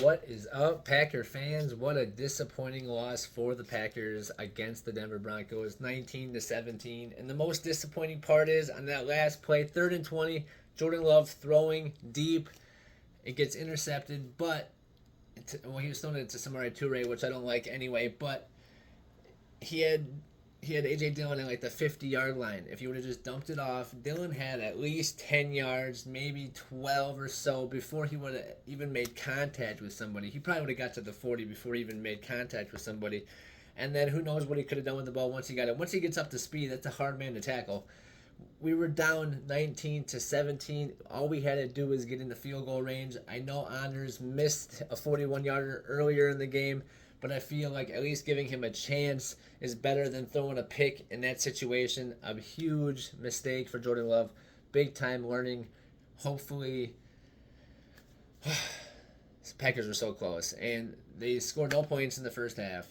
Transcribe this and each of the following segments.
What is up, Packer fans? What a disappointing loss for the Packers against the Denver Broncos, 19-17. And the most disappointing part is on that last play, 3rd and 20, Jordan Love throwing deep. It gets intercepted, but he was throwing it to Samori Toure, which I don't like anyway. But he had A.J. Dillon at like the 50-yard line. If he would have just dumped it off, Dillon had at least 10 yards, maybe 12 or so before he would have even made contact with somebody. He probably would have got to the 40 before he even made contact with somebody. And then who knows what he could have done with the ball once he got it. Once he gets up to speed, that's a hard man to tackle. We were down 19-17. All we had to do was get in the field goal range. I know Anders missed a 41-yarder earlier in the game, but I feel like at least giving him a chance is better than throwing a pick in that situation. A huge mistake for Jordan Love. Big time learning. Hopefully, Packers were so close. And they scored no points in the first half.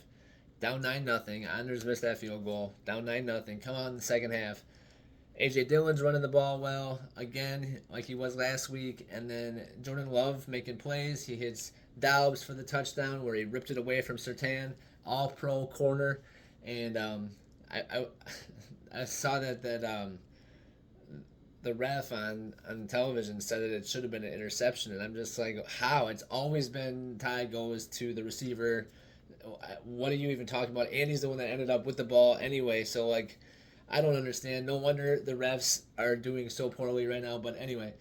Down 9-0. Anders missed that field goal. Down 9-0. Come on in the second half. A.J. Dillon's running the ball well, again, like he was last week. And then Jordan Love making plays. He hits Doubs for the touchdown where he ripped it away from Surtain, all-pro corner. And I saw that the ref on television said that it should have been an interception. And I'm just like, how? It's always been tie goes to the receiver. What are you even talking about? Andy's the one that ended up with the ball anyway. So, like, I don't understand. No wonder the refs are doing so poorly right now. But anyway,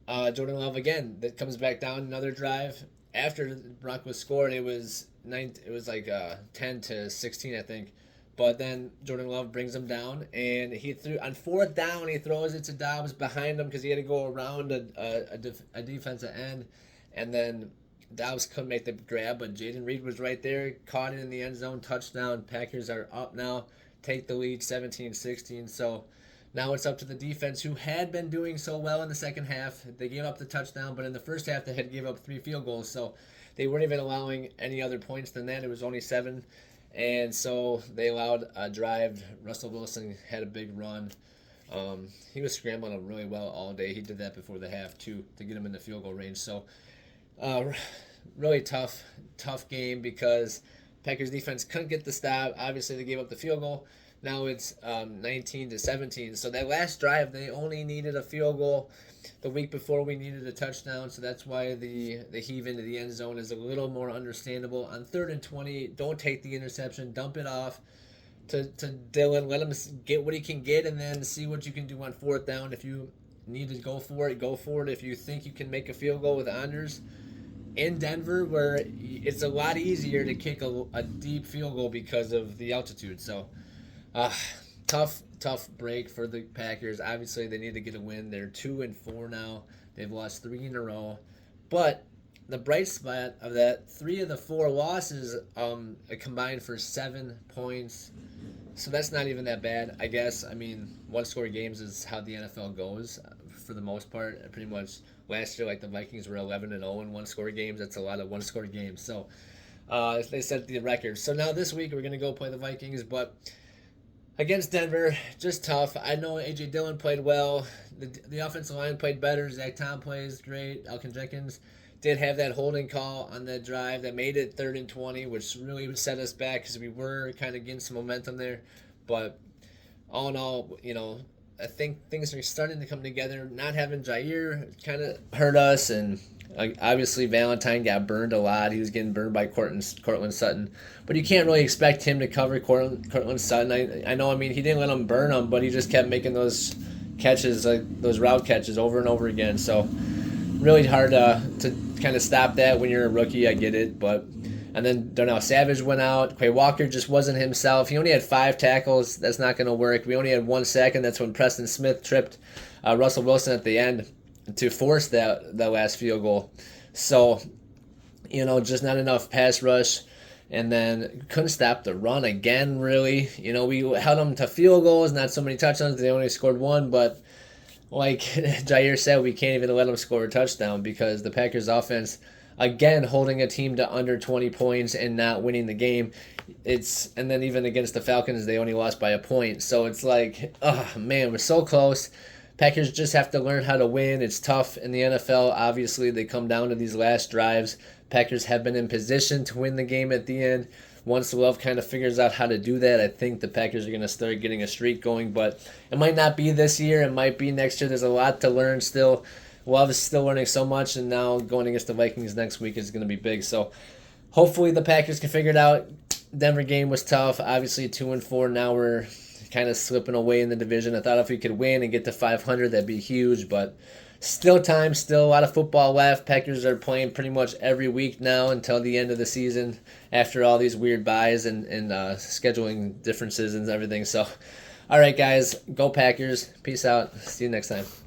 Jordan Love again that comes back down another drive after the Broncos scored. It was 10-16, I think. But then Jordan Love brings him down, and he threw on 4th down. He throws it to Doubs behind him because he had to go around a defensive end, and then Doubs couldn't make the grab. But Jayden Reed was right there, caught it in the end zone, touchdown. Packers are up now. Take the lead 17-16. So now it's up to the defense, who had been doing so well in the second half. They gave up the touchdown, but in the first half they had gave up 3 field goals. So they weren't even allowing any other points than that. It was only 7. And so they allowed a drive. Russell Wilson had a big run. He was scrambling really well all day. He did that before the half too to get him in the field goal range. So really tough game because Packers defense couldn't get the stop. Obviously, they gave up the field goal. Now it's 19-17. So that last drive, they only needed a field goal. The week before, we needed a touchdown. So that's why the heave into the end zone is a little more understandable. On 3rd and 20, don't take the interception. Dump it off to Dillon. Let him get what he can get, and then see what you can do on 4th down. If you need to go for it, go for it. If you think you can make a field goal with Anders in Denver, where it's a lot easier to kick a deep field goal because of the altitude. So tough break for the Packers. Obviously, they need to get a win. They're 2-4 now. They've lost 3 in a row. But the bright spot of that, 3 of the 4 losses combined for 7 points. So that's not even that bad, I guess. I mean, one-score games is how the NFL goes for the most part. Pretty much last year, like the Vikings were 11-0 in one-score games. That's a lot of one-score games. So they set the record. So now this week we're going to go play the Vikings, but against Denver, just tough. I know A.J. Dillon played well. The offensive line played better. Zach Tom plays great. Elkin Jenkins did have that holding call on that drive that made it 3rd and 20, which really set us back because we were kind of getting some momentum there. But all in all, I think things are starting to come together. Not having Jair kind of hurt us, and obviously Valentine got burned a lot. He was getting burned by Cortland Sutton. But you can't really expect him to cover Cortland Sutton. I know, he didn't let him burn him, but he just kept making those catches, like those route catches over and over again. So really hard to kind of stop that when you're a rookie. I get it. And then Darnell Savage went out. Quay Walker just wasn't himself. He only had 5 tackles. That's not going to work. We only had 1 sack, and that's when Preston Smith tripped Russell Wilson at the end to force that last field goal. So, just not enough pass rush. And then couldn't stop the run again, really. We held them to field goals, not so many touchdowns. They only scored 1, but like Jair said, we can't even let them score a touchdown because the Packers offense, again, holding a team to under 20 points and not winning the game. And then even against the Falcons, they only lost by a point. So it's like, oh man, we're so close. Packers just have to learn how to win. It's tough in the NFL. Obviously, they come down to these last drives. Packers have been in position to win the game at the end. Once Love kind of figures out how to do that, I think the Packers are going to start getting a streak going. But it might not be this year. It might be next year. There's a lot to learn still. Love is still learning so much, and now going against the Vikings next week is going to be big. So hopefully the Packers can figure it out. Denver game was tough. Obviously 2-4. Now we're kind of slipping away in the division. I thought if we could win and get to 500, that'd be huge. But still time, still a lot of football left. Packers are playing pretty much every week now until the end of the season after all these weird buys and scheduling differences and everything. So, all right, guys, go Packers. Peace out. See you next time.